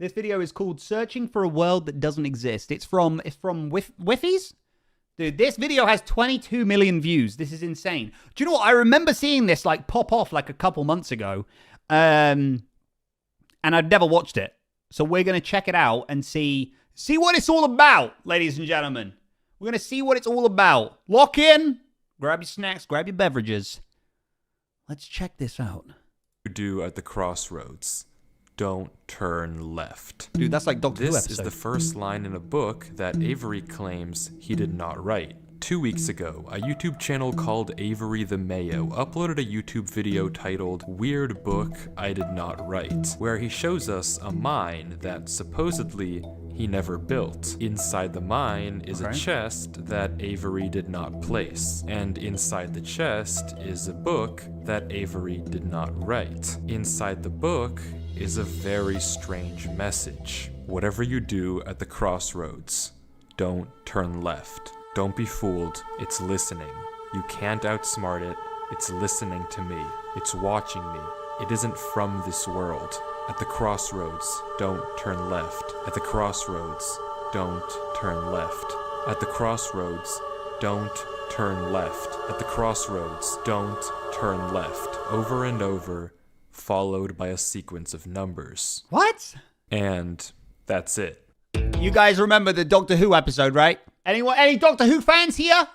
This video is called Searching for a World That Doesn't Exist. It's from Wiffies? Dude, this video has 22 million views. This is insane. Do you know what? I remember seeing this like pop off like a couple months ago. And I'd never watched it. So we're going to check it out and see what it's all about, ladies and gentlemen. We're going to see what it's all about. Lock in. Grab your snacks. Grab your beverages. Let's check this out. You do at the crossroads. Don't turn left. Dude, that's like Doctor Who This episode. is the first line in a book that Avery claims he did not write. 2 weeks ago, a YouTube channel called Avery the Mayo uploaded a YouTube video titled Weird Book I Did Not Write, where he shows us a mine that supposedly he never built. Inside the mine is a chest that Avery did not place, and inside the chest is a book that Avery did not write. Inside the book is a very strange message. Whatever you do at the crossroads, don't turn left. Don't be fooled, it's listening. You can't outsmart it, it's listening to me. It's watching me. It isn't from this world. At the crossroads, don't turn left. At the crossroads, don't turn left. At the crossroads, don't turn left. At the crossroads, don't turn left. Over and over, followed by a sequence of numbers. What? And that's it. You guys remember the Doctor Who episode, right? Any Doctor Who fans here?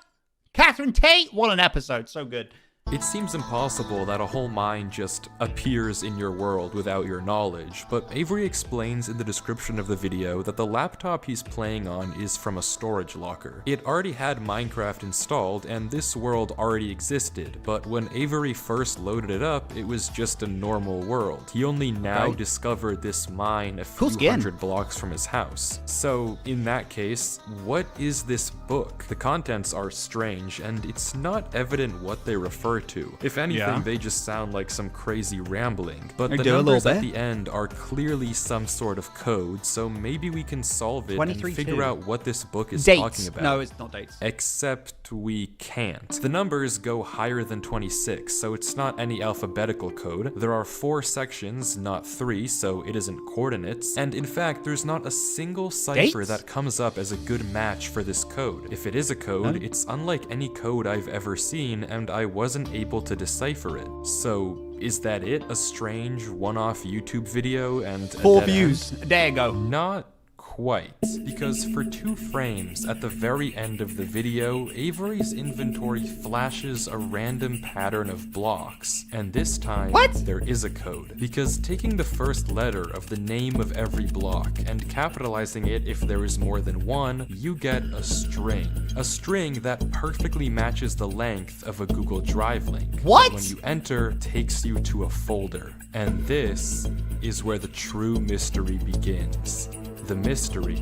Catherine Tate? What an episode. So good. It seems impossible that a whole mine just appears in your world without your knowledge, but Avery explains in the description of the video that the laptop he's playing on is from a storage locker. It already had Minecraft installed, and this world already existed, but when Avery first loaded it up, it was just a normal world. He only now discovered this mine a few hundred blocks from his house. So, in that case, what is this book? The contents are strange, and it's not evident what they refer to. If anything, they just sound like some crazy rambling. But the numbers at the end are clearly some sort of code, so maybe we can solve it and figure out what this book is talking about. No, it's not dates. Except we can't. The numbers go higher than 26, so it's not any alphabetical code. There are 4 sections, not 3, so it isn't coordinates. And in fact, there's not a single cipher that comes up as a good match for this code. If it is a code, it's unlike any code I've ever seen, and I wasn't able to decipher it. So, is that it? A strange one-off YouTube video and 4 views. There you go. Not quite, because for 2 frames at the very end of the video, Avery's inventory flashes a random pattern of blocks, and this time there is a code, because taking the first letter of the name of every block and capitalizing it if there is more than one, you get a string that perfectly matches the length of a Google Drive link. What? When you enter, takes you to a folder, and this is where the true mystery begins. The mystery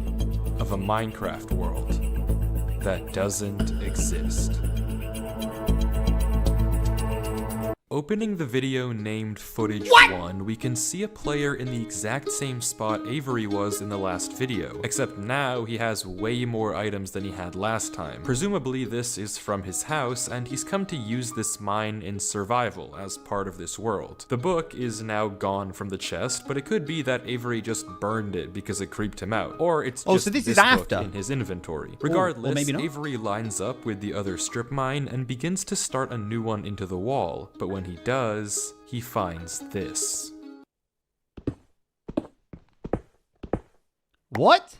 of a Minecraft world that doesn't exist. Opening the video named Footage 1, we can see a player in the exact same spot Avery was in the last video, except now he has way more items than he had last time. Presumably this is from his house, and he's come to use this mine in survival as part of this world. The book is now gone from the chest, but it could be that Avery just burned it because it creeped him out, or it's just this book in his inventory. Regardless, Avery lines up with the other strip mine and begins to start a new one into the wall, but when he does, he finds this. What?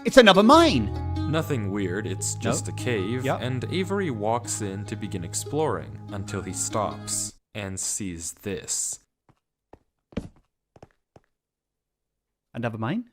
It's another mine. Nothing weird, it's just a cave, and Avery walks in to begin exploring until he stops and sees this. Another mine?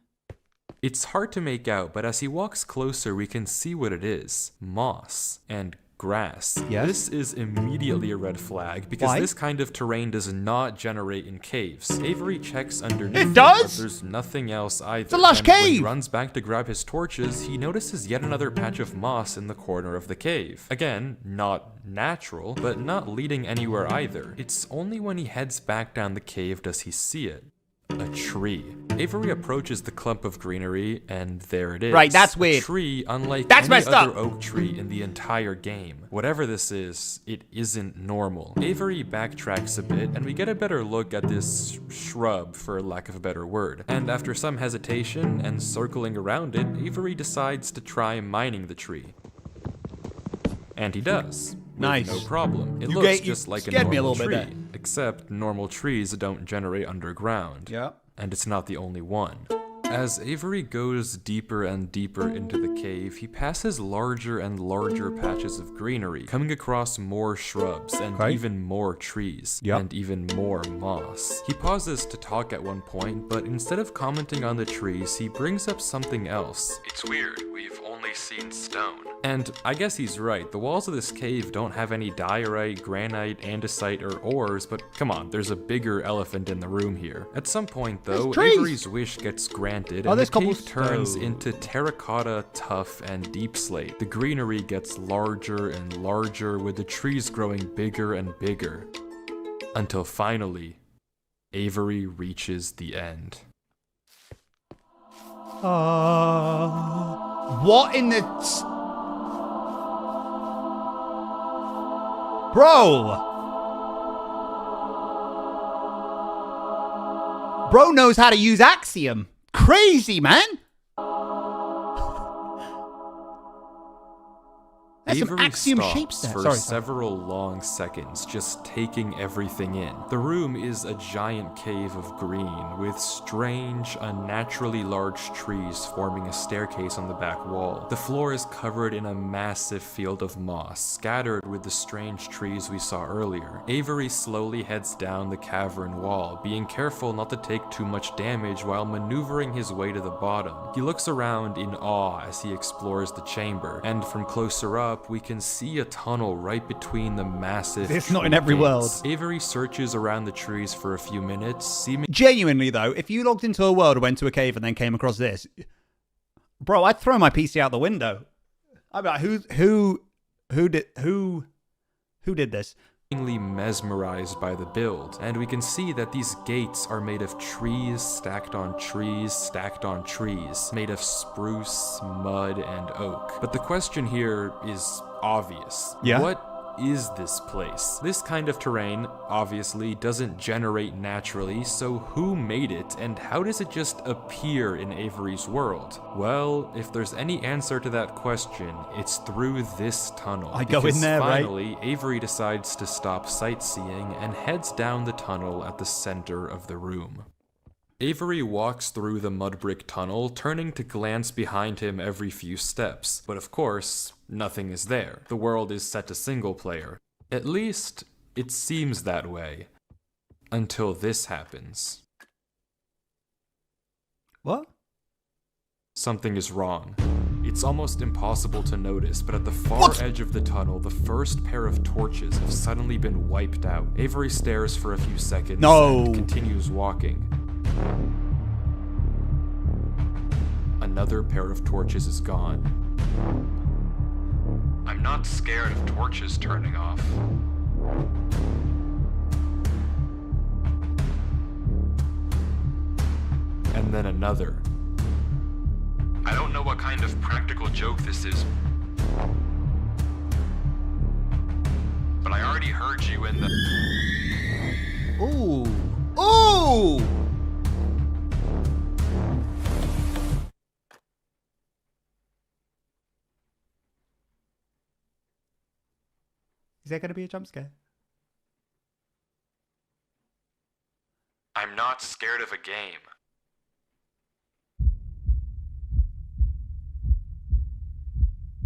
It's hard to make out, but as he walks closer, we can see what it is. Moss and grass. This is immediately a red flag because this kind of terrain does not generate in caves. Avery checks underneath, but there's nothing else either. It's a lush cave! When he runs back to grab his torches, he notices yet another patch of moss in the corner of the cave. Again, not natural, but not leading anywhere either. It's only when he heads back down the cave does he see it. A tree. Avery approaches the clump of greenery, and there it is. Right, that's weird. A tree unlike That's any messed other up. oak tree in the entire game. Whatever this is, it isn't normal. Avery backtracks a bit, and we get a better look at this shrub, for lack of a better word. And after some hesitation and circling around it, Avery decides to try mining the tree. And he does. Nice. No problem. It You looks get- you just like a scared me a normal little bit tree. there. Except normal trees don't generate underground. Yeah. And it's not the only one. As Avery goes deeper and deeper into the cave, he passes larger and larger patches of greenery, coming across more shrubs and Okay. even more trees, Yep. and even more moss. He pauses to talk at one point, but instead of commenting on the trees, he brings up something else. It's weird, we've only seen stone. And I guess he's right, the walls of this cave don't have any diorite, granite, andesite, or ores, but come on, there's a bigger elephant in the room here. At some point though, There's trees. Avery's wish gets granted, Oh, and the there's cave cobblestone. turns into terracotta, tuff, and deep slate. The greenery gets larger and larger, with the trees growing bigger and bigger. Until finally, Avery reaches the end. What in the... Bro! Bro knows how to use Axiom. Crazy, man! There's some Avery Axiom stops shapes there. for Sorry. several long seconds, just taking everything in. The room is a giant cave of green, with strange, unnaturally large trees forming a staircase on the back wall. The floor is covered in a massive field of moss, scattered with the strange trees we saw earlier. Avery slowly heads down the cavern wall, being careful not to take too much damage while maneuvering his way to the bottom. He looks around in awe as he explores the chamber, and from closer up, we can see a tunnel right between the massive It's not in tree every gates. world. Avery searches around the trees for a few minutes, seeming Genuinely, though, if you logged into a world or went to a cave and then came across this, bro, I'd throw my PC out the window. I'd be like, who did this? mesmerized by the build, and we can see that these gates are made of trees stacked on trees stacked on trees, made of spruce, mud, and oak. But the question here is obvious. Yeah? What is this place? This kind of terrain obviously doesn't generate naturally, so who made it, and how does it just appear in Avery's world? Well, if there's any answer to that question, it's through this tunnel. I go in Because there, right? finally, Avery decides to stop sightseeing and heads down the tunnel at the center of the room. Avery walks through the mud brick tunnel, turning to glance behind him every few steps, but of course, nothing is there. The world is set to single player. At least, it seems that way. Until this happens. What? Something is wrong. It's almost impossible to notice, but at the far What? edge of the tunnel, the first pair of torches have suddenly been wiped out. Avery stares for a few seconds No. and continues walking. Another pair of torches is gone. I'm not scared of torches turning off. And then another. I don't know what kind of practical joke this is, but I already heard you in the... Ooh. Ooh! Is there going to be a jump scare? I'm not scared of a game.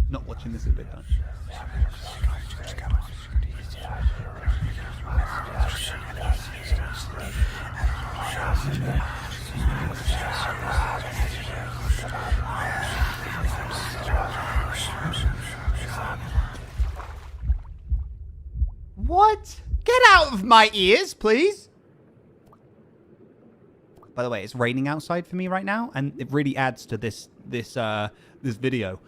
Not watching this a bit, huh? What? Get out of my ears, please. By the way, it's raining outside for me right now, and it really adds to this video.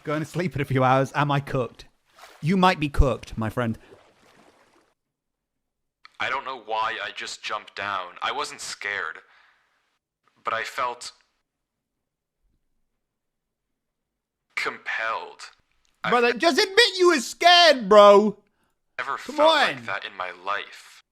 Going to sleep in a few hours. Am I cooked? You might be cooked, my friend. I don't know why I just jumped down. I wasn't scared. But I felt compelled. Brother, just admit you were scared, bro. I've never Come felt on. like that in my life.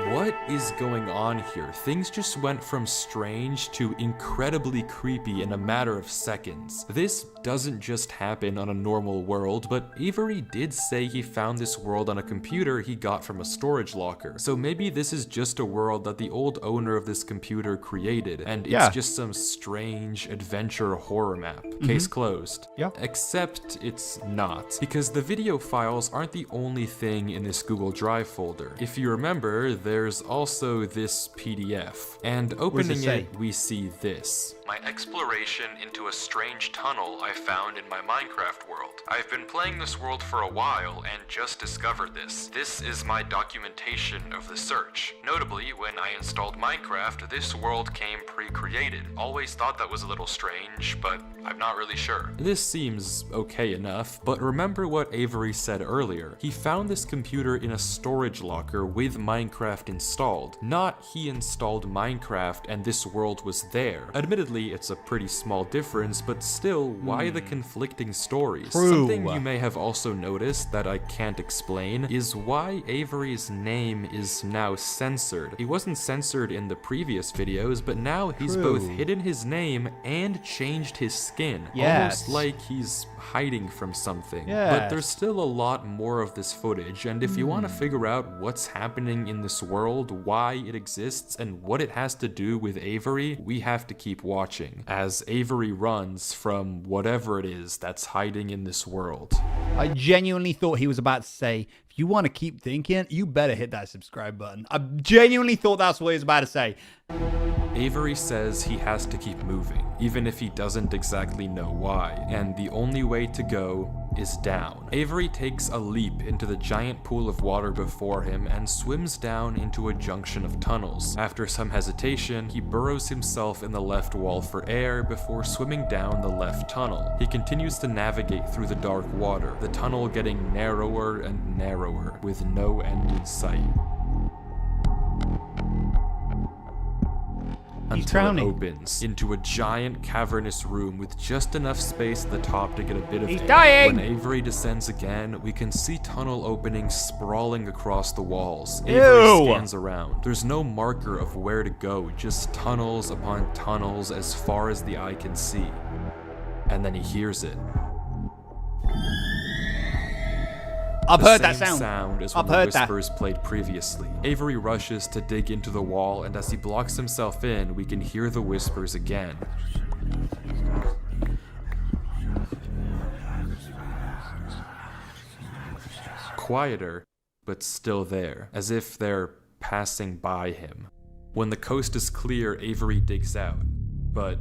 What is going on here? Things just went from strange to incredibly creepy in a matter of seconds. This doesn't just happen on a normal world, but Avery did say he found this world on a computer he got from a storage locker. So maybe this is just a world that the old owner of this computer created, and it's just some strange adventure horror map. Case closed. Yeah. Except it's not, because the video files aren't the only thing in this Google Drive folder. If you remember, there's also this PDF, and opening it, we see this. My exploration into a strange tunnel I found in my Minecraft world. I've been playing this world for a while and just discovered this. This is my documentation of the search. Notably, when I installed Minecraft, this world came pre-created. Always thought that was a little strange, but I'm not really sure. This seems okay enough, but remember what Avery said earlier. He found this computer in a storage locker with Minecraft installed. Not he installed Minecraft and this world was there. Admittedly, it's a pretty small difference, but still, why the conflicting stories? True. Something you may have also noticed that I can't explain is why Avery's name is now censored. He wasn't censored in the previous videos, but now he's both hidden his name and changed his skin. Almost like he's hiding from something. But there's still a lot more of this footage, and if you want to figure out what's happening in this world, why it exists, and what it has to do with Avery, we have to keep watching as Avery runs from whatever it is that's hiding in this world. I genuinely thought he was about to say, if you want to keep thinking, you better hit that subscribe button. I genuinely thought that's what he was about to say. Avery says he has to keep moving, even if he doesn't exactly know why, and the only way to go is down. Avery takes a leap into the giant pool of water before him and swims down into a junction of tunnels. After some hesitation, he burrows himself in the left wall for air before swimming down the left tunnel. He continues to navigate through the dark water, the tunnel getting narrower and narrower, with no end in sight. Until it opens into a giant cavernous room with just enough space at the top to get a bit of air. When Avery descends again, we can see tunnel openings sprawling across the walls. Avery scans around. There's no marker of where to go, just tunnels upon tunnels as far as the eye can see. And then he hears it. I've heard that Same sound. sound as when the whispers played previously. Avery rushes to dig into the wall, and as he blocks himself in, we can hear the whispers again. Quieter, but still there, as if they're passing by him. When the coast is clear, Avery digs out. But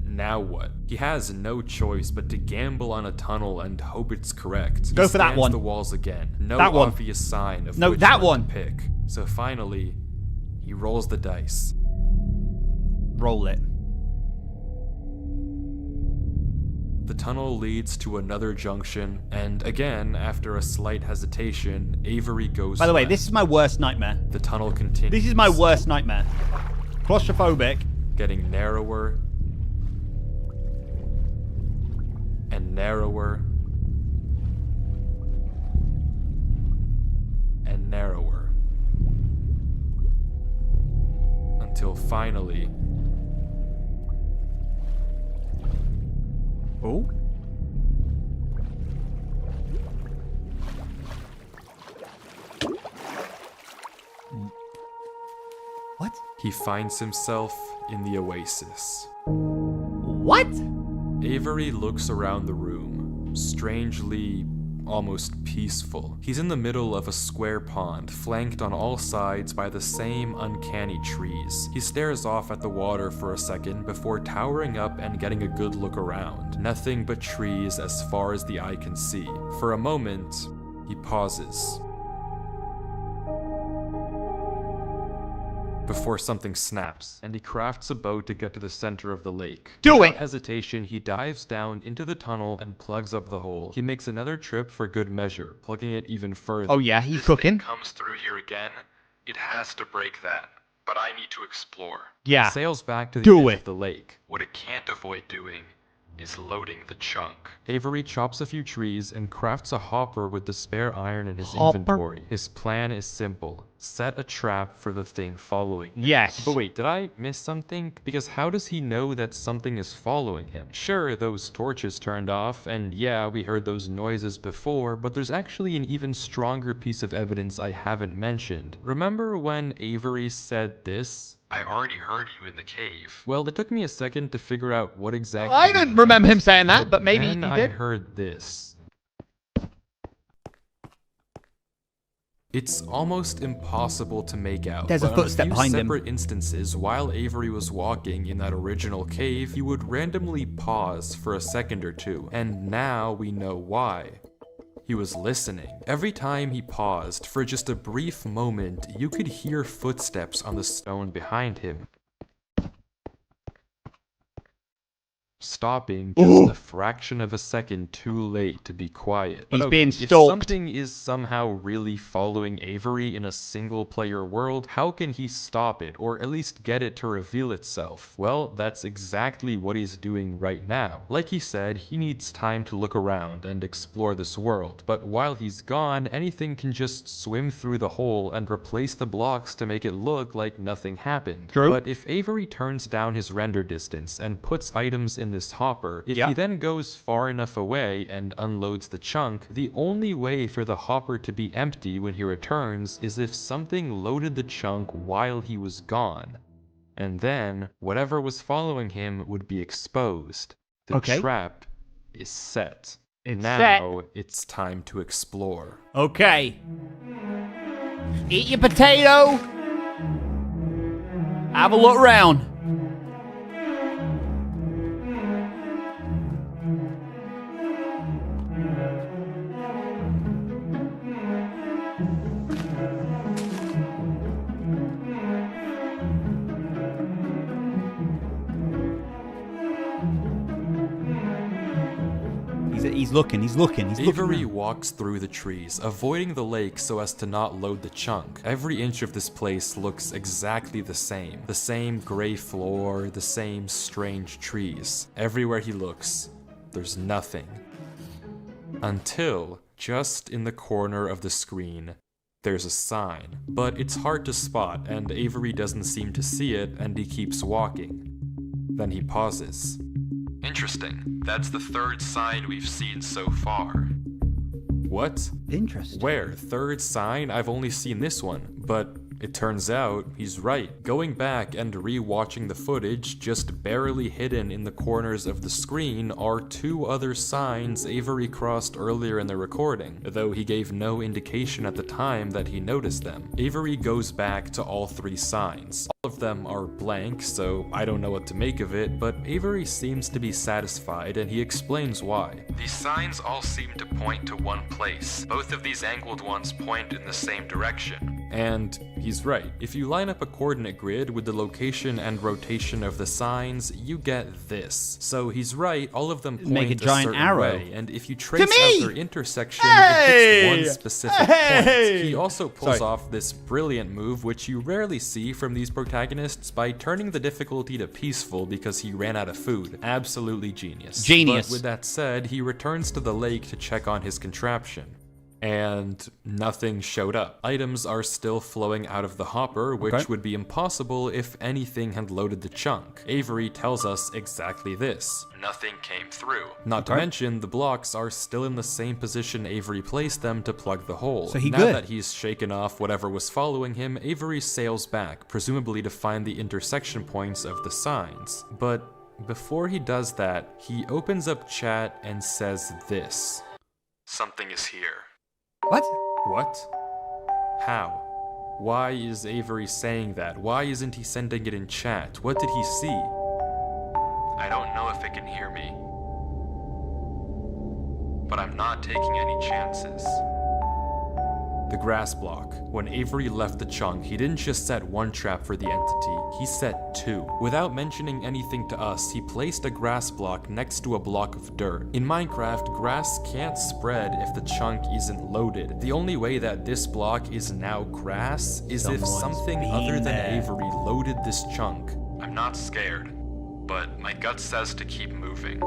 now what? He has no choice but to gamble on a tunnel and hope it's correct. Go for that one. The walls again. No that one. Obvious sign of no, which that one one. to pick. So finally, he rolls the dice. Roll it. The tunnel leads to another junction, and again, after a slight hesitation, Avery goes By the way, left. this is my worst nightmare. The tunnel continues. This is my worst nightmare. Claustrophobic. Getting narrower and narrower and narrower until finally What? he finds himself in the oasis. What? Avery looks around the room, strangely, almost peaceful. He's in the middle of a square pond, flanked on all sides by the same uncanny trees. He stares off at the water for a second before towering up and getting a good look around. Nothing but trees as far as the eye can see. For a moment, he pauses. before something snaps, and he crafts a boat to get to the center of the lake. Do Without it! hesitation, he dives down into the tunnel and plugs up the hole. He makes another trip for good measure, plugging it even further. Oh yeah, he's This cooking. thing comes through here again. It has to break that, but I need to explore. Yeah. He sails back to the Do edge it. of the lake. What it can't avoid doing is loading the chunk. Avery chops a few trees and crafts a hopper with the spare iron in his Hopper? inventory. His plan is simple. Set a trap for the thing following him. Yes. But wait, did I miss something? Because how does he know that something is following him? Sure, those torches turned off, and yeah, we heard those noises before, but there's actually an even stronger piece of evidence I haven't mentioned. Remember when Avery said this? I already heard you in the cave. Well, it took me a second to figure out what exactly. I didn't remember him saying that, but maybe then he I did. heard this. It's almost impossible to make out. There's a but on footstep few behind him. separate instances, while Avery was walking in that original cave, he would randomly pause for a second or two. And now we know why. He was listening. Every time he paused, for just a brief moment, you could hear footsteps on the stone behind him. Stopping just a fraction of a second too late to be quiet. He's But being if stalked. something is somehow really following Avery in a single-player world, how can he stop it, or at least get it to reveal itself? Well, that's exactly what he's doing right now. Like he said, he needs time to look around and explore this world, but while he's gone, anything can just swim through the hole and replace the blocks to make it look like nothing happened. True. But if Avery turns down his render distance and puts items in this hopper, if he then goes far enough away and unloads the chunk, the only way for the hopper to be empty when he returns is if something loaded the chunk while he was gone. And then, whatever was following him would be exposed. The Okay. trap is set. It's now it's time to explore. Okay. Eat your potato. Have a look around. He's looking. Avery walks through the trees, avoiding the lake so as to not load the chunk. Every inch of this place looks exactly the same. The same gray floor, the same strange trees. Everywhere he looks, there's nothing. Until, just in the corner of the screen, there's a sign. But it's hard to spot, and Avery doesn't seem to see it, and he keeps walking. Then he pauses. Interesting. That's the third sign we've seen so far. What? Interesting. Where? Third sign? I've only seen this one. But it turns out he's right. Going back and re-watching the footage, just barely hidden in the corners of the screen are two other signs Avery crossed earlier in the recording, though he gave no indication at the time that he noticed them. Avery goes back to all three signs. All of them are blank, so I don't know what to make of it, but Avery seems to be satisfied and he explains why. These signs all seem to point to one place. Both of these angled ones point in the same direction. And he's right. If you line up a coordinate grid with the location and rotation of the signs, you get this. So he's right, all of them point Make a giant certain arrow. way, and if you trace out their intersection, Hey! it hits one specific Hey! point. He also pulls off this brilliant move, which you rarely see from these protagonists, by turning the difficulty to peaceful because he ran out of food. Absolutely genius. Genius. But with that said, he returns to the lake to check on his contraption. And nothing showed up. Items are still flowing out of the hopper, which would be impossible if anything had loaded the chunk. Avery tells us exactly this. Nothing came through. Not to mention, the blocks are still in the same position Avery placed them to plug the hole. So now that he's shaken off whatever was following him, Avery sails back, presumably to find the intersection points of the signs. But before he does that, he opens up chat and says this. Something is here. What? What? How? Why is Avery saying that? Why isn't he sending it in chat? What did he see? I don't know if it can hear me. But I'm not taking any chances. the grass block. When Avery left the chunk, he didn't just set one trap for the entity, he set two. Without mentioning anything to us, he placed a grass block next to a block of dirt. In Minecraft, grass can't spread if the chunk isn't loaded. The only way that this block is now grass is if something other than Avery loaded this chunk. I'm not scared, but my gut says to keep moving.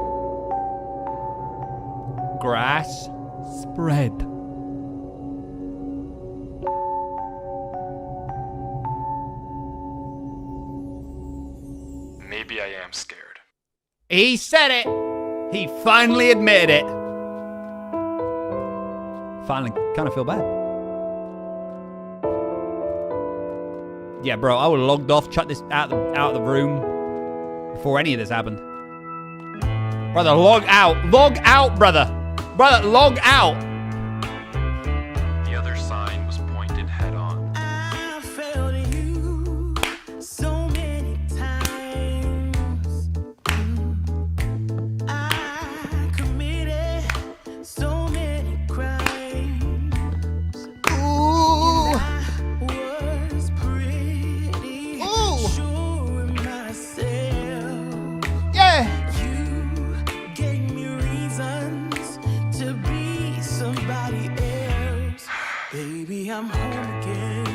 Grass spread. Maybe I am scared. He said it. He finally admitted it. Finally, kind of feel bad. Yeah, bro, I would have logged off, chucked this out of the room before any of this happened. Brother, log out. Log out, brother. Brother, log out. The other sign was pointed head on. I failed you so many times. I committed so many crimes. Ooh. I was pretty sure of myself. Yeah. You gave me reasons to be somebody else. Baby, I'm home again.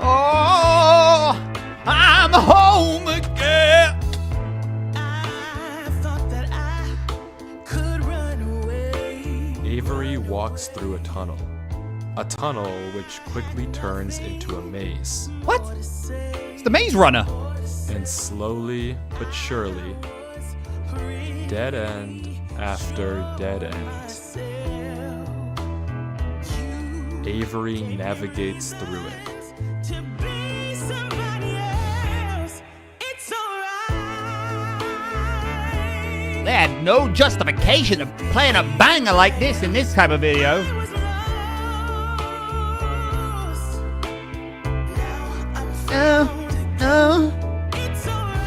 Oh, I'm home again. I thought that I could run away. Avery walks through a tunnel. A tunnel which quickly turns into a maze. What? It's the Maze Runner. And slowly but surely, dead end after dead end, Avery navigates through it. To be somebody else, it's alright. They had no justification of playing a banger like this in this type of video. I was lost. Now I'm found again. It's alright.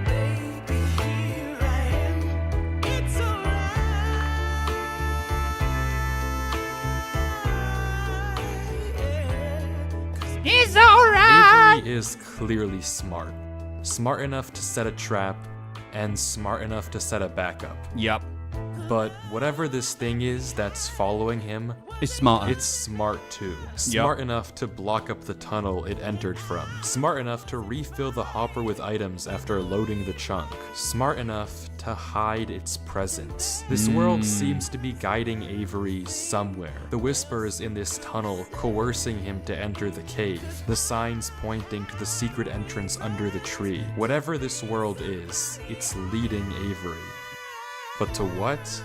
Baby, here I am. It's alright. It's alright. Avery is clearly smart. Smart enough to set a trap, and smart enough to set a backup. Yup. But whatever this thing is that's following him, It's smarter. it's smart too. Smart enough to block up the tunnel it entered from. Smart enough to refill the hopper with items after loading the chunk. Smart enough to hide its presence. This world seems to be guiding Avery somewhere. The whispers in this tunnel coercing him to enter the cave. The signs pointing to the secret entrance under the tree. Whatever this world is, it's leading Avery. But to what?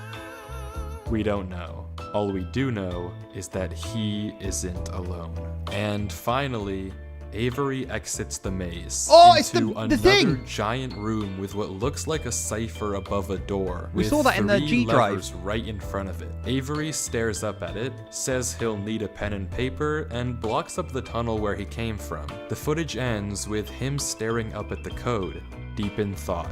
We don't know. All we do know is that he isn't alone. And finally, Avery exits the maze it's into the another thing. giant room with what looks like a cipher above a door. We with saw that in the 3 G drive. levers right in front of it. Avery stares up at it, says he'll need a pen and paper, and blocks up the tunnel where he came from. The footage ends with him staring up at the code, deep in thought.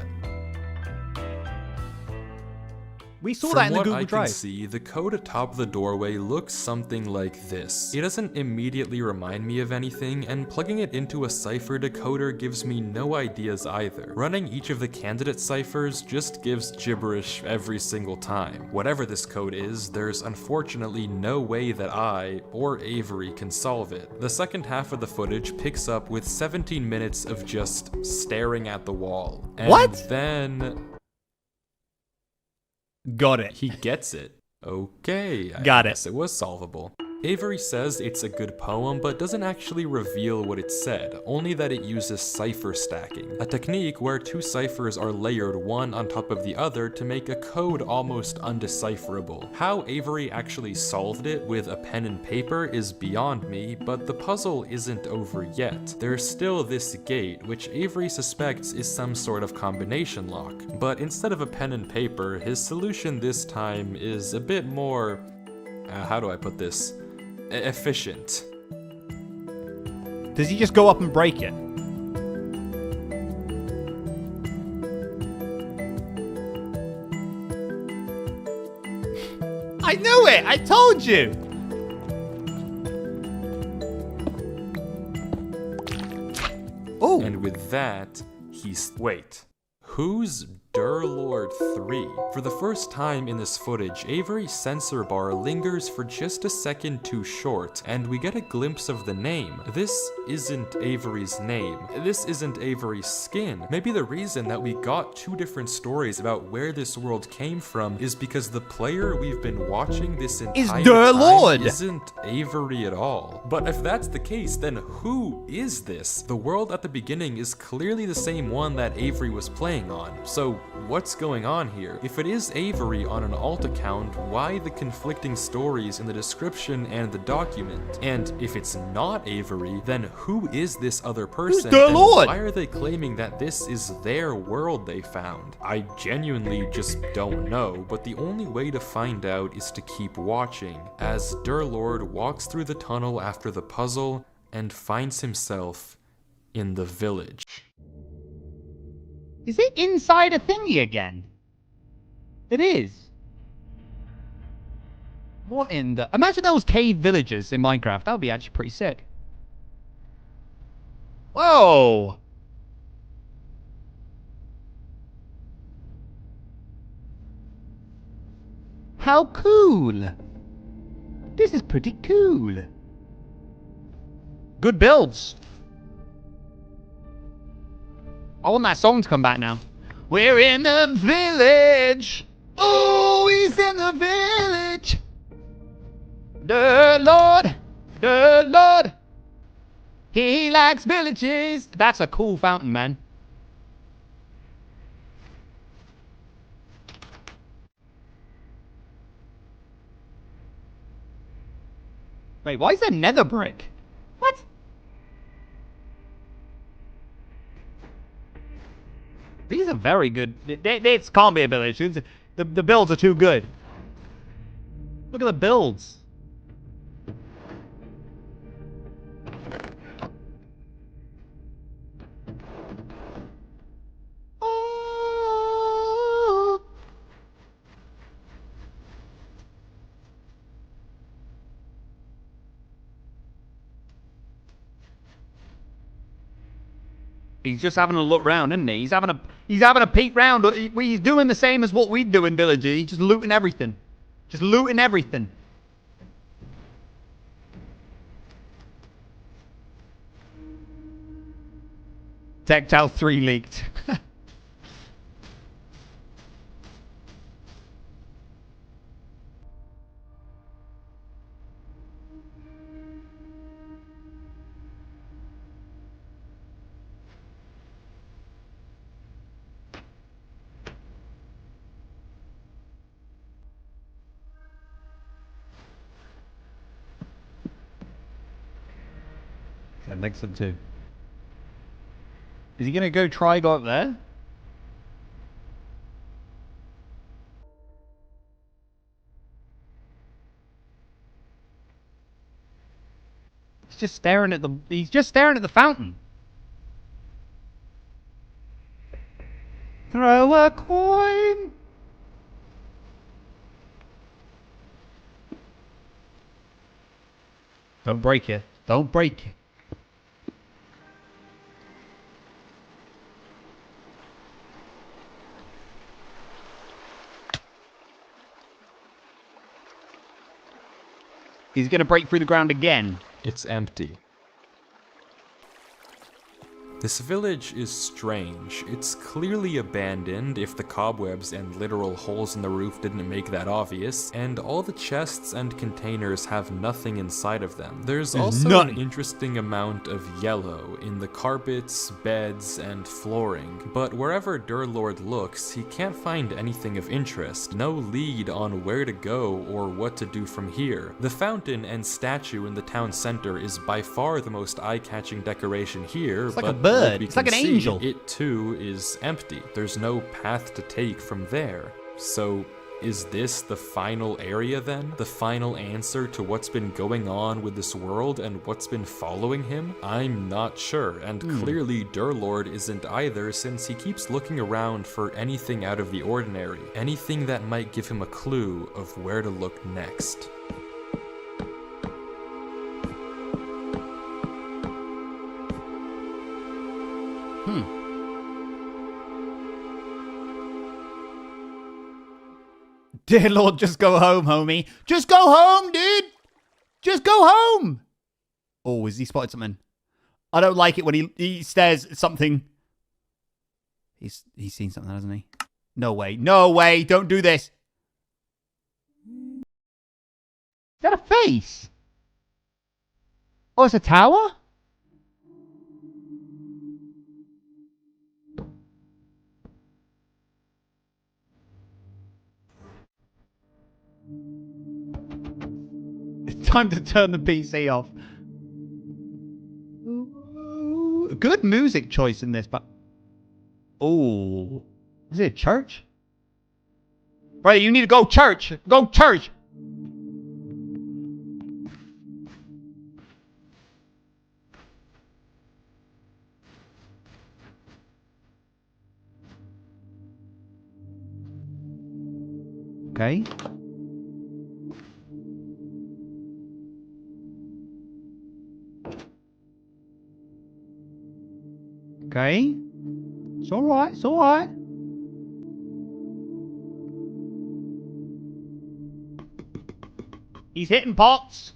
We saw From that in the what Google I Drive. can see, the code atop the doorway looks something like this. It doesn't immediately remind me of anything, and plugging it into a cipher decoder gives me no ideas either. Running each of the candidate ciphers just gives gibberish every single time. Whatever this code is, there's unfortunately no way that I, or Avery, can solve it. The second half of the footage picks up with 17 minutes of just staring at the wall. And What? then Got it. he gets it. Okay, I Got it. guess it was solvable. Avery says it's a good poem, but doesn't actually reveal what it said, only that it uses cipher stacking, a technique where 2 ciphers are layered one on top of the other to make a code almost undecipherable. How Avery actually solved it with a pen and paper is beyond me, but the puzzle isn't over yet. There's still this gate, which Avery suspects is some sort of combination lock, but instead of a pen and paper, his solution this time is a bit more, how do I put this? Efficient. Does he just go up and break it? I knew it! I told you! Oh! And with that, he's... Wait. Who's Durlord 3? For the first time in this footage, Avery's censor bar lingers for just a second too short, and we get a glimpse of the name. This isn't Avery's name. This isn't Avery's skin. Maybe the reason that we got two different stories about where this world came from is because the player we've been watching this entire Durlord. time isn't Avery at all. But if that's the case, then who is this? The world at the beginning is clearly the same one that Avery was playing on. So what's going on here? If it is Avery on an alt account, why the conflicting stories in the description and the document? And if it's not Avery, then who is this other person? Who's Durlord? And why are they claiming that this is their world they found? I genuinely just don't know, but the only way to find out is to keep watching, as Durlord walks through the tunnel after the puzzle and finds himself in the village. Is it inside a thingy again? It is. What in the... Imagine those cave villages in Minecraft. That would be actually pretty sick. Whoa! How cool! This is pretty cool. Good builds. I want that song to come back now. We're in the village. Oh, he's in the village. The Lord. He likes villages. That's a cool fountain, man. Wait, why is there nether brick? What? These are very good. This can't be a village. The builds are too good. Look at the builds. Oh. He's just having a look round, isn't he? He's having a peek round. He's doing the same as what we do in villages. He's just looting everything. Just looting everything. Tactile 3 leaked. That makes them too. Is he gonna go up there? He's just staring at the fountain. Throw a coin. Don't break it. Don't break it. He's gonna break through the ground again. It's empty. This village is strange. It's clearly abandoned, if the cobwebs and literal holes in the roof didn't make that obvious, and all the chests and containers have nothing inside of them. There's also an interesting amount of yellow in the carpets, beds, and flooring, but wherever Durlord looks, he can't find anything of interest, no lead on where to go or what to do from here. The fountain and statue in the town center is by far the most eye-catching decoration here, It's like but a bird. we It's like can an see, angel. It too is empty. There's no path to take from there. So Is this the final area then? The final answer to what's been going on with this world and what's been following him? I'm not sure, and clearly Durlord isn't either, since he keeps looking around for anything out of the ordinary, anything that might give him a clue of where to look next. Dear Lord, just go home, homie. Just go home, dude. Just go home. Oh, has he spotted something? I don't like it when he stares at something. He's seen something, hasn't he? No way. No way. Don't do this. Is that a face? Oh, it's a tower? It's time to turn the PC off. Good music choice in this, but... Oh. Is it a church? Brother, you need to go church. Go church. Okay. Okay. It's alright, it's alright. He's hitting pots.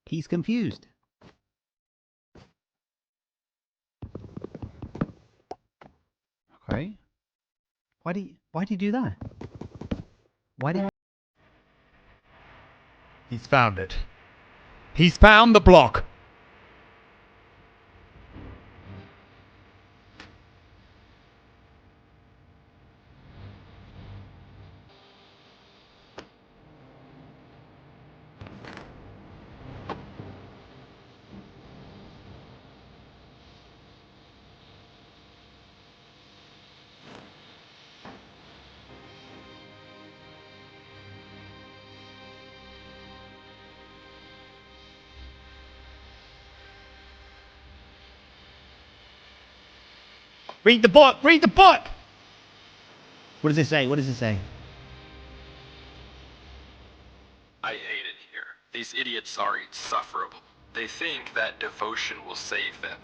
He's confused. Okay. Why'd he do that? Why did... He's found it. He's found the block. Read the book! Read the book! What does it say? What does it say? I hate it here. These idiots are insufferable. They think that devotion will save them.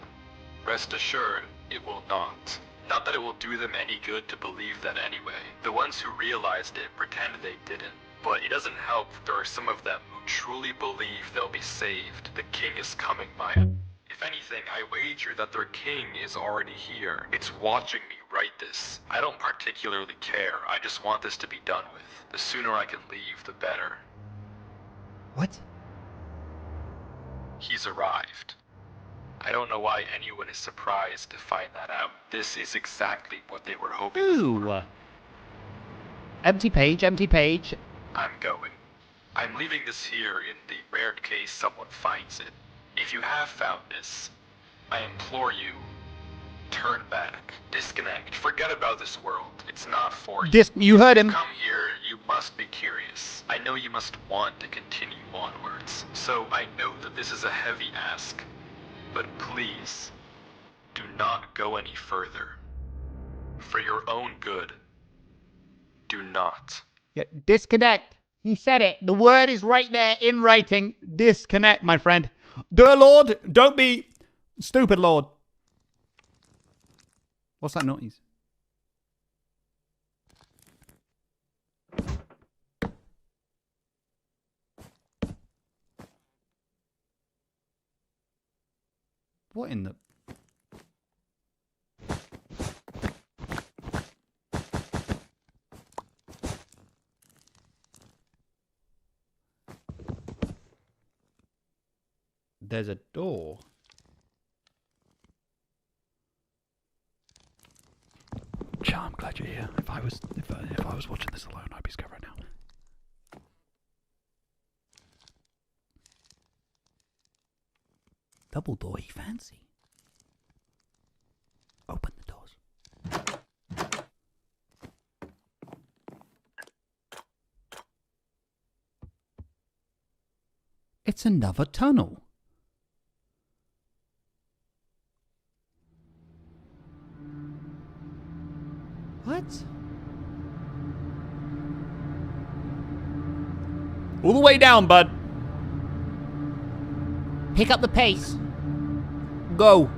Rest assured, it will not. Not that it will do them any good to believe that anyway. The ones who realized it pretend they didn't. But it doesn't help there are some of them who truly believe they'll be saved. The king is coming, Maya. If anything, I wager that their king is already here. It's watching me write this. I don't particularly care. I just want this to be done with. The sooner I can leave, the better. What? He's arrived. I don't know why anyone is surprised to find that out. This is exactly what they were hoping for. Ooh. Empty page, empty page. I'm going. I'm leaving this here in the rare case someone finds it. If you have found this, I implore you, turn back, disconnect, forget about this world. It's not for you. You heard him. Come here, you must be curious. I know you must want to continue onwards. So I know that this is a heavy ask, but please, do not go any further. For your own good, do not. Yeah, disconnect. He said it. The word is right there in writing. Disconnect, my friend. Durlord, don't be stupid, Lord. What's that noise? What in the... There's a door. Char, I'm glad you're here. If I was watching this alone, I'd be scared right now. Double door, you fancy? Open the doors. It's another tunnel. What? All the way down, bud. Pick up the pace. Go.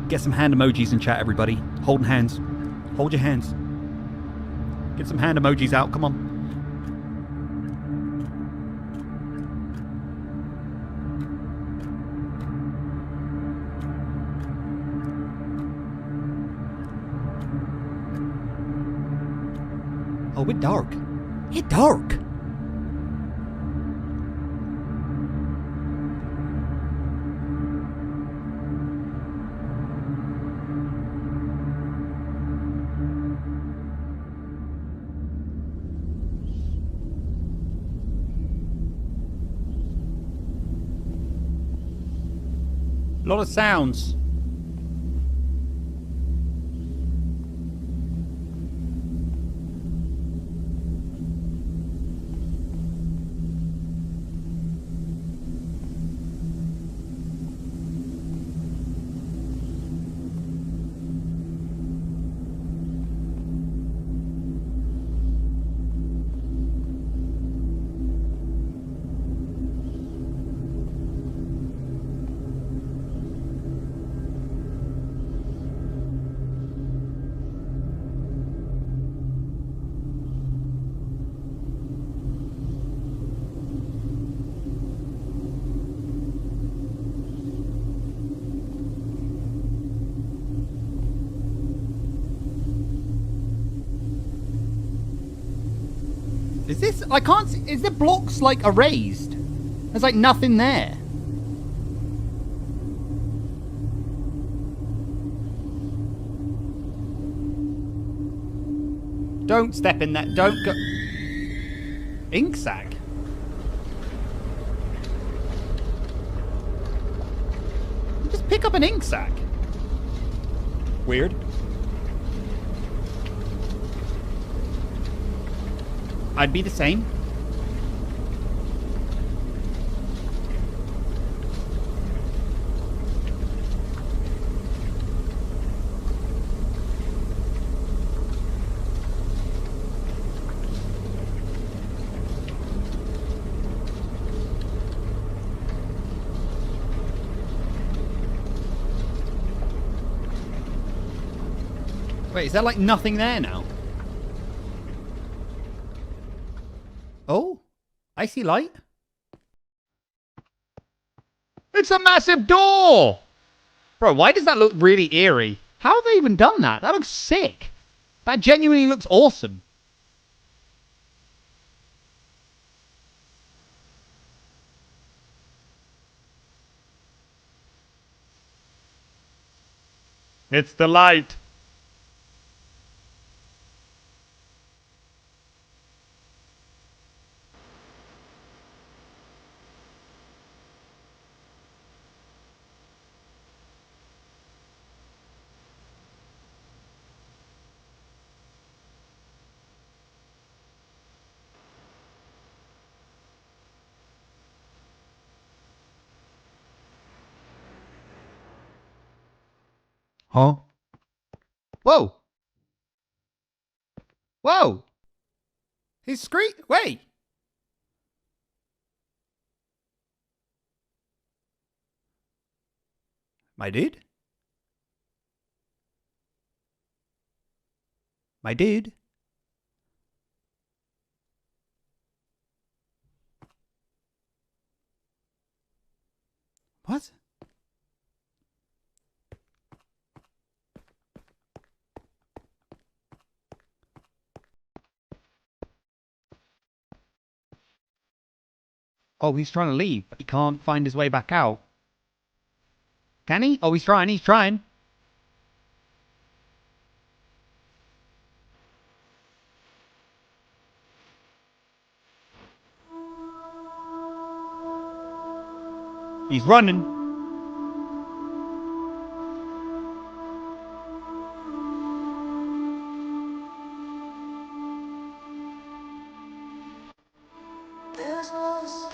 Get some hand emojis in chat, everybody. Holding hands. Hold your hands. Get some hand emojis out. Come on. Oh, we're dark. It's dark. A lot of sounds. Is this... I can't see... Is the blocks, like, erased? There's, like, nothing there. Don't step in that. Don't go... Ink sac? Just pick up an ink sac. Weird. I'd be the same. Wait, is there like nothing there now? Oh, I see light. It's a massive door! Bro, why does that look really eerie? How have they even done that? That looks sick. That genuinely looks awesome. It's the light. Huh? Whoa. Whoa. He's Wait. My dude? My dude? What? Oh, he's trying to leave, but he can't find his way back out. Can he? Oh, he's trying, he's trying. He's running. There's no escape.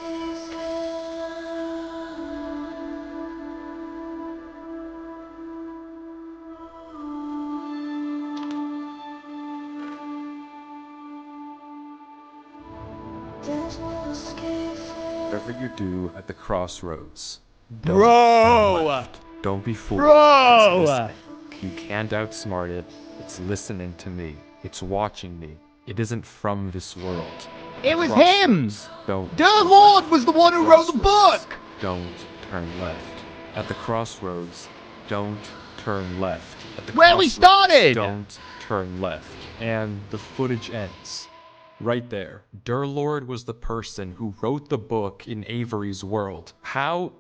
There's no escape. Whatever you do at the crossroads, Bro! don't be fooled. Bro! It's listening. You can't outsmart it. It's listening to me. It's watching me. It isn't from this world. It was him! Don't. Durlord was the one who wrote the book! Don't turn left. At the crossroads, don't turn left. At the Where we crossroads, started! Don't turn left. And the footage ends. Right there. Durlord was the person who wrote the book in Avery's world. How?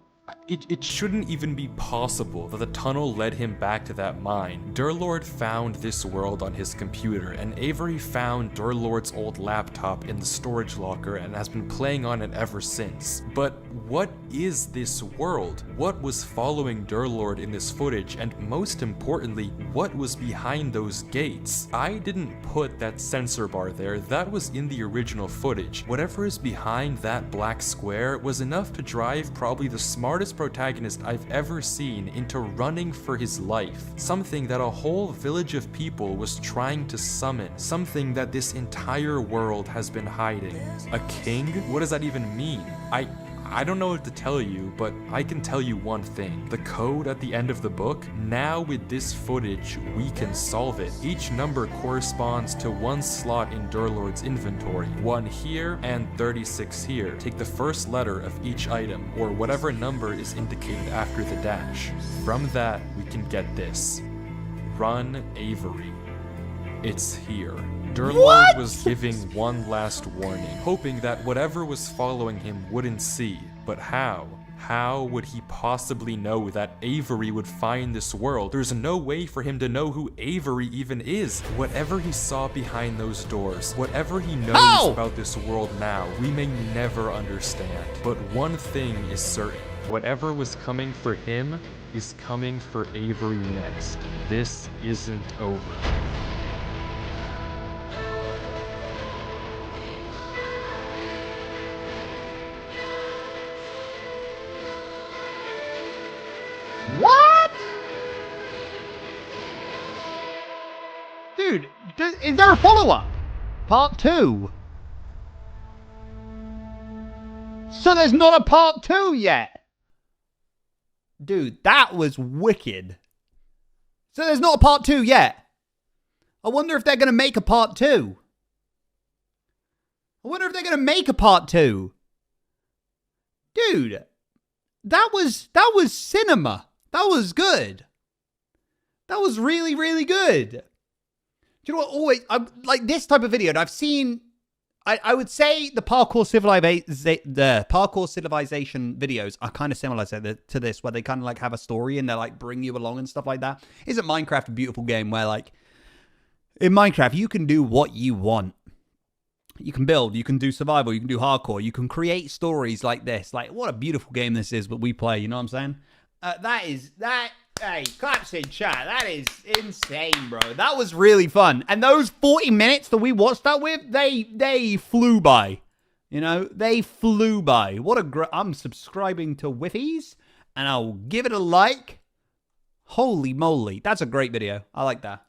It shouldn't even be possible that the tunnel led him back to that mine. Durlord found this world on his computer, and Avery found Durlord's old laptop in the storage locker and has been playing on it ever since. But what is this world? What was following Durlord in this footage? And most importantly, what was behind those gates? I didn't put that sensor bar there. That was in the original footage. Whatever is behind that black square was enough to drive probably the smartest protagonist I've ever seen into running for his life. Something that a whole village of people was trying to summon. Something that this entire world has been hiding. A king? What does that even mean? I don't know what to tell you, but I can tell you one thing. The code at the end of the book, now with this footage, we can solve it. Each number corresponds to one slot in Durlord's inventory. 1 here and 36 here. Take the first letter of each item, or whatever number is indicated after the dash. From that, we can get this. Run Avery. It's here. Durlord was giving one last warning, hoping that whatever was following him wouldn't see. But how? How would he possibly know that Avery would find this world? There's no way for him to know who Avery even is. Whatever he saw behind those doors, whatever he knows about this world now, we may never understand. But one thing is certain. Whatever was coming for him is coming for Avery next. This isn't over. What? Dude, is there a follow-up? Part 2? So there's not a part 2 yet? Dude, that was wicked. So there's not a part 2 yet? I wonder if they're going to make a part 2. I wonder if they're going to make a part 2. Dude, that was cinema. That was good. That was really, really good. Do you know what? Always, like this type of video, and I've seen, I would say the parkour civilization videos are kind of similar to this, where they kind of like have a story and they like bring you along and stuff like that. Isn't Minecraft a beautiful game where like, in Minecraft, you can do what you want. You can build, you can do survival, you can do hardcore, you can create stories like this. Like, what a beautiful game this is, but we play, you know what I'm saying? Hey, claps in chat. That is insane, bro. That was really fun. And those 40 minutes that we watched that with, they flew by. You know, they flew by. What a great... I'm subscribing to Whiffies, and I'll give it a like. Holy moly. That's a great video. I like that.